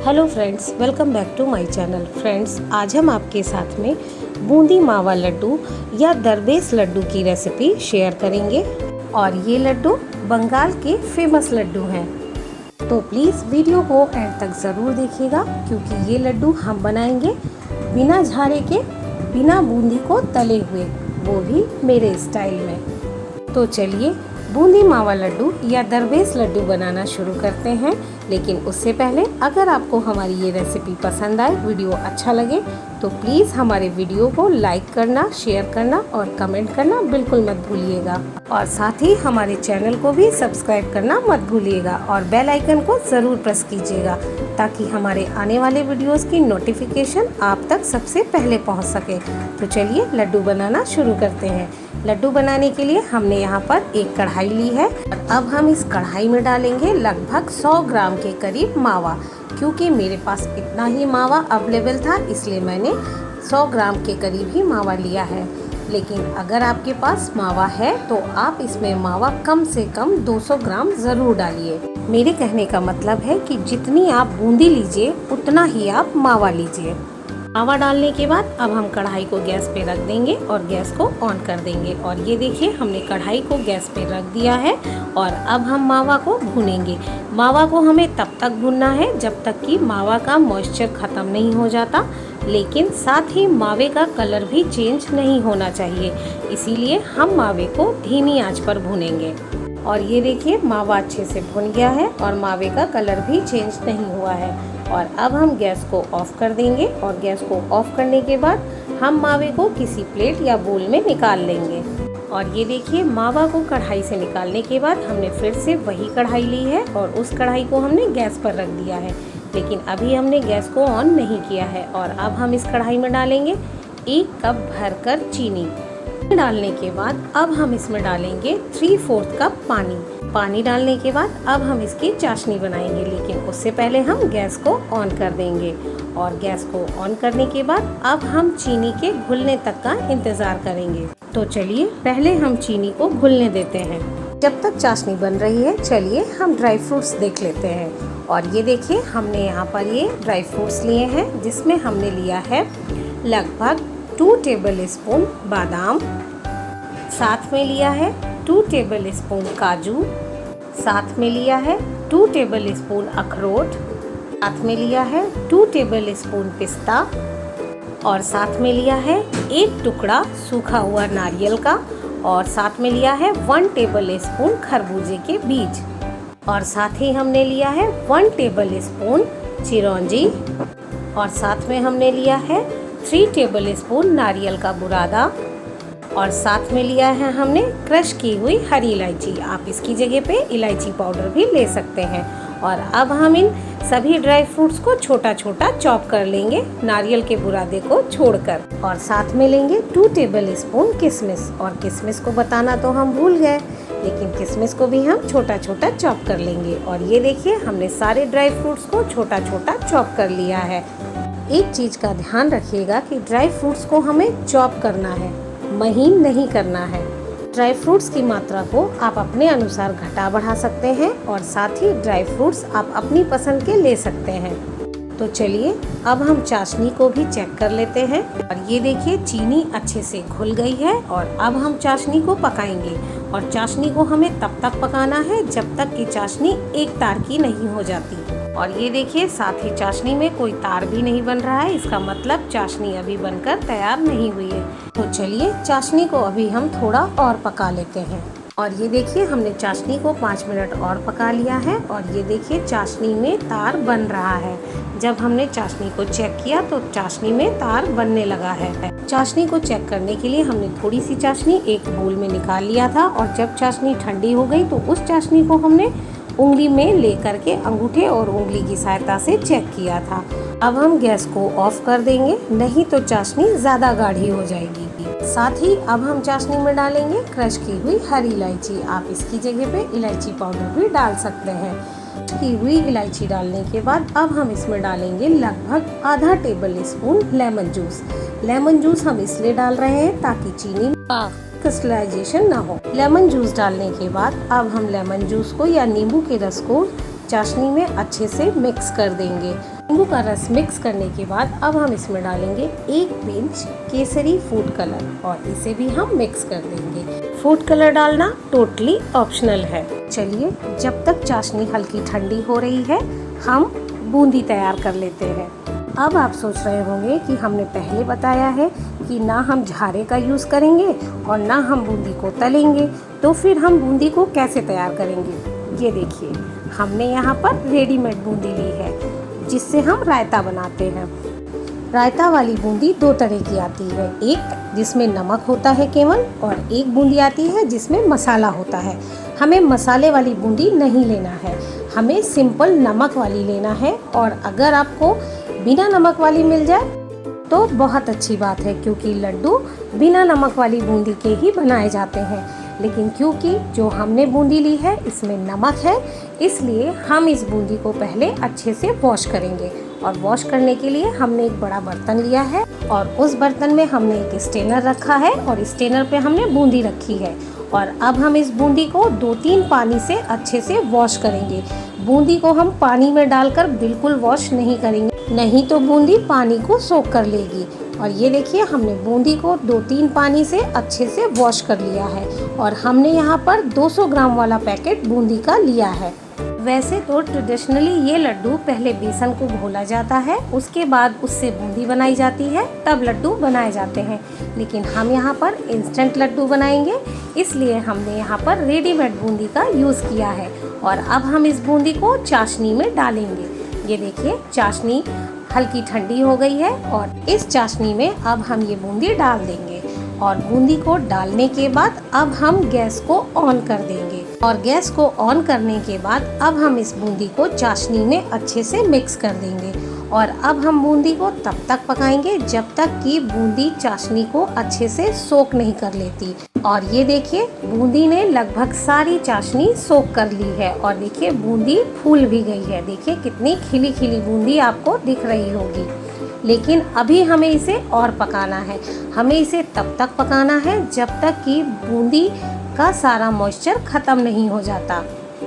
Hello friends, welcome back to my channel. Friends, आज हम आपके साथ में बूंदी मावा लड्डू या दरवेश लड्डू की रेसिपी शेयर करेंगे। और ये लड्डू बंगाल के फेमस लड्डू हैं, तो प्लीज़ वीडियो को एंड तक ज़रूर देखिएगा, क्योंकि ये लड्डू हम बनाएंगे बिना झारे के, बिना बूंदी को तले हुए, वो भी मेरे स्टाइल में। तो चलिए बूंदी मावा लड्डू या दरवेश लड्डू बनाना शुरू करते हैं। लेकिन उससे पहले अगर आपको हमारी ये रेसिपी पसंद आए, वीडियो अच्छा लगे, तो प्लीज़ हमारे वीडियो को लाइक करना, शेयर करना और कमेंट करना बिल्कुल मत भूलिएगा। और साथ ही हमारे चैनल को भी सब्सक्राइब करना मत भूलिएगा और बेल आइकन को ज़रूर प्रेस कीजिएगा, ताकि हमारे आने वाले वीडियोस की नोटिफिकेशन आप तक सबसे पहले पहुंच सके। तो चलिए लड्डू बनाना शुरू करते हैं। लड्डू बनाने के लिए हमने यहाँ पर एक कढ़ाई ली है और अब हम इस कढ़ाई में डालेंगे लगभग 100 ग्राम के करीब मावा। क्योंकि मेरे पास इतना ही मावा अवेलेबल था, इसलिए मैंने 100 ग्राम के करीब ही मावा लिया है। लेकिन अगर आपके पास मावा है तो आप इसमें मावा कम से कम 200 ग्राम ज़रूर डालिए। मेरे कहने का मतलब है कि जितनी आप बूंदी लीजिए उतना ही आप मावा लीजिए। मावा डालने के बाद अब हम कढ़ाई को गैस पे रख देंगे और गैस को ऑन कर देंगे। और ये देखिए, हमने कढ़ाई को गैस पे रख दिया है और अब हम मावा को भूनेंगे। मावा को हमें तब तक भूनना है जब तक कि मावा का मॉइस्चर ख़त्म नहीं हो जाता, लेकिन साथ ही मावे का कलर भी चेंज नहीं होना चाहिए। इसीलिए हम मावे को धीमी आंच पर भूनेंगे। और ये देखिए, मावा अच्छे से भुन गया है और मावे का कलर भी चेंज नहीं हुआ है। और अब हम गैस को ऑफ कर देंगे और गैस को ऑफ करने के बाद हम मावे को किसी प्लेट या बोल में निकाल लेंगे। और ये देखिए, मावा को कढ़ाई से निकालने के बाद हमने फिर से वही कढ़ाई ली है और उस कढ़ाई को हमने गैस पर रख दिया है। लेकिन अभी हमने गैस को ऑन नहीं किया है। और अब हम इस कढ़ाई में डालेंगे 1 कप भरकर चीनी। डालने के बाद अब हम इसमें डालेंगे 3/4 कप पानी। पानी डालने के बाद अब हम इसकी चाशनी बनाएंगे, लेकिन उससे पहले हम गैस को ऑन कर देंगे। और गैस को ऑन करने के बाद अब हम चीनी के घुलने तक का इंतज़ार करेंगे। तो चलिए पहले हम चीनी को घुलने देते हैं। जब तक चाशनी बन रही है, चलिए हम ड्राई फ्रूट्स देख लेते हैं। और ये देखिए, हमने यहाँ पर ये ड्राई फ्रूट्स लिए हैं, जिसमें हमने लिया है लगभग 2 टेबल स्पून बादाम, साथ में लिया है 2 टेबल स्पून काजू, साथ में लिया है 2 टेबल स्पून अखरोट, साथ में लिया है 2 टेबल स्पून पिस्ता और साथ में लिया है 1 टुकड़ा सूखा हुआ नारियल का और साथ में लिया है 1 टेबल स्पून खरबूजे के बीज और साथ ही हमने लिया है 1 टेबल स्पून चिरौंजी और साथ में हमने लिया है 3 टेबल स्पून नारियल का बुरादा और साथ में लिया है हमने क्रश की हुई हरी इलायची। आप इसकी जगह पे इलायची पाउडर भी ले सकते हैं। और अब हम इन सभी ड्राई फ्रूट्स को छोटा छोटा चॉप कर लेंगे, नारियल के बुरादे को छोड़कर। और साथ में लेंगे 2 टेबल स्पून किशमिश। और किशमिश को बताना तो हम भूल गए, लेकिन किशमिश को भी हम छोटा छोटा चॉप कर लेंगे। और ये देखिए, हमने सारे ड्राई फ्रूट्स को छोटा छोटा चॉप कर लिया है। एक चीज़ का ध्यान रखिएगा कि ड्राई फ्रूट्स को हमें चॉप करना है, महीन नहीं करना है। ड्राई फ्रूट्स की मात्रा को आप अपने अनुसार घटा बढ़ा सकते हैं और साथ ही ड्राई फ्रूट्स आप अपनी पसंद के ले सकते हैं। तो चलिए अब हम चाशनी को भी चेक कर लेते हैं। और ये देखिए, चीनी अच्छे से घुल गई है और अब हम चाशनी को पकाएंगे। और चाशनी को हमें तब तक पकाना है जब तक कि चाशनी एक तार की नहीं हो जाती। और ये देखिए, साथ ही चाशनी में कोई तार भी नहीं बन रहा है, इसका मतलब चाशनी अभी बनकर तैयार नहीं हुई है। तो चलिए चाशनी को अभी हम थोड़ा और पका लेते हैं। और ये देखिए, हमने चाशनी को 5 मिनट और पका लिया है। और ये देखिए, चाशनी में तार बन रहा है। जब हमने चाशनी को चेक किया तो चाशनी में तार बनने लगा है। चाशनी को चेक करने के लिए हमने थोड़ी सी चाशनी एक बोल में निकाल लिया था। और जब चाशनी ठंडी हो गई तो उस चाशनी को हमने उंगली में लेकर के अंगूठे और उंगली की सहायता से चेक किया था। अब हम गैस को ऑफ कर देंगे, नहीं तो चाशनी ज़्यादा गाढ़ी हो जाएगी। साथ ही अब हम चाशनी में डालेंगे क्रश की हुई हरी इलायची। आप इसकी जगह पे इलायची पाउडर भी डाल सकते हैं। की हुई इलायची डालने के बाद अब हम इसमें डालेंगे लगभग आधा table spoon lemon juice. Lemon juice हम इसलिए डाल रहे हैं ताकि चीनी क्रिस्टलाइजेशन ना हो। लेमन जूस डालने के बाद अब हम लेमन जूस को या नींबू के रस को चाशनी में अच्छे से मिक्स कर देंगे। नींबू का रस मिक्स करने के बाद अब हम इसमें डालेंगे 1 पिंच केसरी फूड कलर और इसे भी हम मिक्स कर देंगे। फूड कलर डालना टोटली ऑप्शनल है। चलिए, जब तक चाशनी हल्की ठंडी हो रही है हम बूंदी तैयार कर लेते हैं। अब आप सोच रहे होंगे कि हमने पहले बताया है कि ना हम झारे का यूज़ करेंगे और ना हम बूंदी को तलेंगे, तो फिर हम बूंदी को कैसे तैयार करेंगे। ये देखिए, हमने यहाँ पर रेडीमेड बूंदी ली है जिससे हम रायता बनाते हैं। रायता वाली बूंदी 2 तरह की आती है, एक जिसमें नमक होता है केवल, और एक बूंदी आती है जिसमें मसाला होता है। हमें मसाले वाली बूंदी नहीं लेना है, हमें सिंपल नमक वाली लेना है। और अगर आपको बिना नमक वाली मिल जाए तो बहुत अच्छी बात है, क्योंकि लड्डू बिना नमक वाली बूंदी के ही बनाए जाते हैं। लेकिन क्योंकि जो हमने बूंदी ली है इसमें नमक है, इसलिए हम इस बूंदी को पहले अच्छे से वॉश करेंगे। और वॉश करने के लिए हमने एक बड़ा बर्तन लिया है और उस बर्तन में हमने एक स्ट्रेनर रखा है और स्ट्रेनर पे हमने बूंदी रखी है। और अब हम इस बूंदी को 2-3 पानी से अच्छे से वॉश करेंगे। बूंदी को हम पानी में डालकर बिल्कुल वॉश नहीं करेंगे, नहीं तो बूंदी पानी को सोख कर लेगी। और ये देखिए, हमने बूंदी को 2-3 पानी से अच्छे से वॉश कर लिया है और हमने यहाँ पर 200 ग्राम वाला पैकेट बूंदी का लिया है। वैसे तो ट्रेडिशनली ये लड्डू पहले बेसन को घोला जाता है, उसके बाद उससे बूंदी बनाई जाती है, तब लड्डू बनाए जाते हैं। लेकिन हम यहाँ पर इंस्टेंट लड्डू बनाएंगे, इसलिए हमने यहाँ पर रेडीमेड बूंदी का यूज़ किया है। और अब हम इस बूंदी को चाशनी में डालेंगे। ये देखिए, चाशनी हल्की ठंडी हो गई है और इस चाशनी में अब हम ये बूंदी डाल देंगे। और बूंदी को डालने के बाद अब हम गैस को ऑन कर देंगे। और गैस को ऑन करने के बाद अब हम इस बूंदी को चाशनी में अच्छे से मिक्स कर देंगे। और अब हम बूंदी को तब तक पकाएंगे जब तक कि बूंदी चाशनी को अच्छे से सोख नहीं कर लेती। और ये देखिए, बूंदी ने लगभग सारी चाशनी सोख कर ली है और देखिए बूंदी फूल भी गई है। देखिए कितनी खिली खिली बूंदी आपको दिख रही होगी। लेकिन अभी हमें इसे और पकाना है। हमें इसे तब तक पकाना है जब तक कि बूंदी का सारा मॉइस्चर ख़त्म नहीं हो जाता।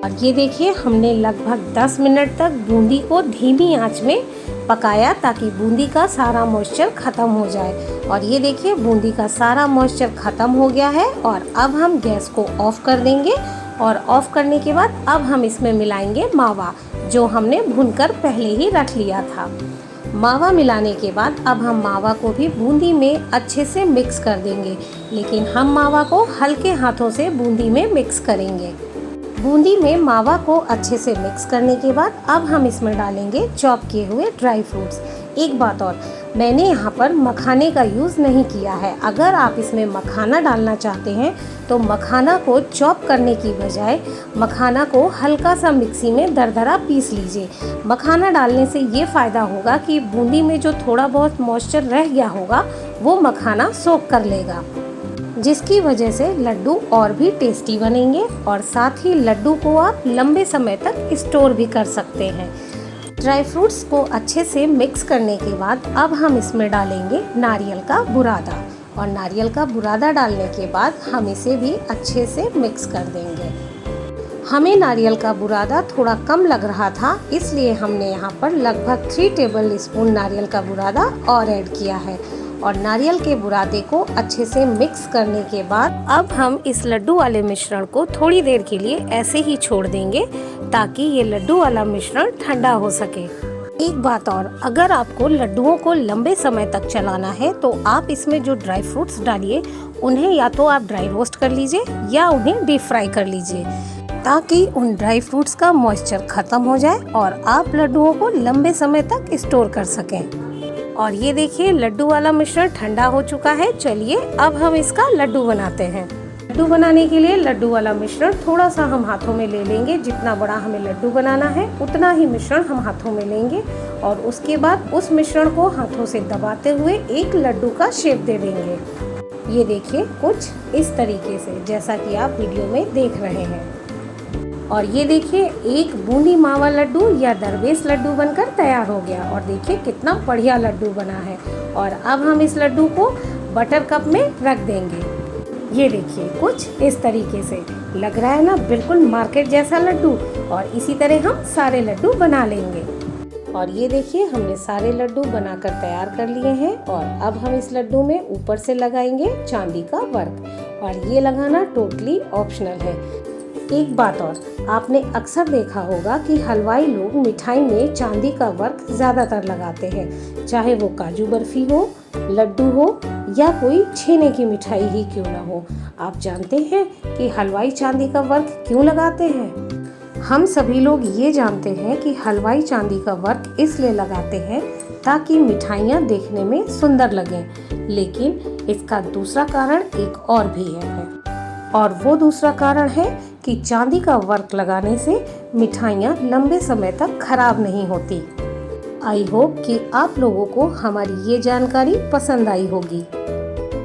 और ये देखिए, हमने लगभग 10 मिनट तक बूंदी को धीमी आंच में पकाया ताकि बूंदी का सारा मॉइस्चर ख़त्म हो जाए। और ये देखिए, बूंदी का सारा मॉइस्चर ख़त्म हो गया है। और अब हम गैस को ऑफ कर देंगे। और ऑफ करने के बाद अब हम इसमें मिलाएंगे मावा, जो हमने भूनकर पहले ही रख लिया था। मावा मिलाने के बाद अब हम मावा को भी बूंदी में अच्छे से मिक्स कर देंगे, लेकिन हम मावा को हल्के हाथों से बूंदी में मिक्स करेंगे। बूंदी में मावा को अच्छे से मिक्स करने के बाद अब हम इसमें डालेंगे चॉप किए हुए ड्राई फ्रूट्स। एक बात और, मैंने यहाँ पर मखाने का यूज़ नहीं किया है। अगर आप इसमें मखाना डालना चाहते हैं तो मखाना को चॉप करने की बजाय मखाना को हल्का सा मिक्सी में दरदरा पीस लीजिए। मखाना डालने से ये फ़ायदा होगा कि बूंदी में जो थोड़ा बहुत मॉइस्चर रह गया होगा वो मखाना सोख कर लेगा, जिसकी वजह से लड्डू और भी टेस्टी बनेंगे। और साथ ही लड्डू को आप लंबे समय तक स्टोर भी कर सकते हैं। ड्राई फ्रूट्स को अच्छे से मिक्स करने के बाद अब हम इसमें डालेंगे नारियल का बुरादा। और नारियल का बुरादा डालने के बाद हम इसे भी अच्छे से मिक्स कर देंगे। हमें नारियल का बुरादा थोड़ा कम लग रहा था, इसलिए हमने यहाँ पर लगभग 3 टेबल स्पून नारियल का बुरादा और ऐड किया है। और नारियल के बुरादे को अच्छे से मिक्स करने के बाद अब हम इस लड्डू वाले मिश्रण को थोड़ी देर के लिए ऐसे ही छोड़ देंगे ताकि ये लड्डू वाला मिश्रण ठंडा हो सके। एक बात और, अगर आपको लड्डुओं को लंबे समय तक चलाना है तो आप इसमें जो ड्राई फ्रूट्स डालिए उन्हें या तो आप ड्राई रोस्ट कर लीजिए या उन्हें डीप फ्राई कर लीजिए, ताकि उन ड्राई फ्रूट्स का मॉइस्चर ख़त्म हो जाए और आप लड्डुओं को लंबे समय तक स्टोर कर सकें। और ये देखिए, लड्डू वाला मिश्रण ठंडा हो चुका है। चलिए अब हम इसका लड्डू बनाते हैं। लड्डू बनाने के लिए लड्डू वाला मिश्रण थोड़ा सा हम हाथों में ले लेंगे। जितना बड़ा हमें लड्डू बनाना है उतना ही मिश्रण हम हाथों में लेंगे और उसके बाद उस मिश्रण को हाथों से दबाते हुए एक लड्डू का शेप दे देंगे। ये देखिए, कुछ इस तरीके से, जैसा कि आप वीडियो में देख रहे हैं। और ये देखिए, एक बूंदी मावा लड्डू या दरवेश लड्डू बनकर तैयार हो गया। और देखिए कितना बढ़िया लड्डू बना है। और अब हम इस लड्डू को बटर कप में रख देंगे। ये देखिए, कुछ इस तरीके से लग रहा है ना, बिल्कुल मार्केट जैसा लड्डू। और इसी तरह हम सारे लड्डू बना लेंगे। और ये देखिए हमने सारे लड्डू बनाकर तैयार कर लिए हैं और अब हम इस लड्डू में ऊपर से लगाएंगे चांदी का वर्क और ये लगाना टोटली ऑप्शनल है। एक बात और, आपने अक्सर देखा होगा कि हलवाई लोग मिठाई में चांदी का वर्क ज़्यादातर लगाते हैं, चाहे वो काजू बर्फी हो, लड्डू हो या कोई छेने की मिठाई ही क्यों ना हो। आप जानते हैं कि हलवाई चांदी का वर्क क्यों लगाते हैं? हम सभी लोग ये जानते हैं कि हलवाई चांदी का वर्क इसलिए लगाते हैं ताकि मिठाइयाँ देखने में सुंदर लगें, लेकिन इसका दूसरा कारण एक और भी है और वो दूसरा कारण है कि चांदी का वर्क लगाने से मिठाइयाँ लंबे समय तक खराब नहीं होती। आई होप कि आप लोगों को हमारी ये जानकारी पसंद आई होगी।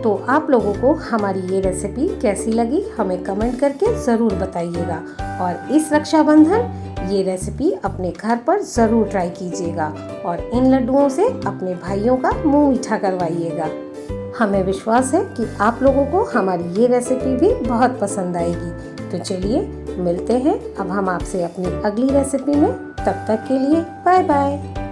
तो आप लोगों को हमारी ये रेसिपी कैसी लगी हमें कमेंट करके ज़रूर बताइएगा और इस रक्षाबंधन ये रेसिपी अपने घर पर ज़रूर ट्राई कीजिएगा और इन लड्डुओं से अपने भाइयों का मुंह मीठा करवाइएगा। हमें विश्वास है कि आप लोगों को हमारी ये रेसिपी भी बहुत पसंद आएगी। तो चलिए मिलते हैं अब हम आपसे अपनी अगली रेसिपी में। तब तक के लिए बाय बाय।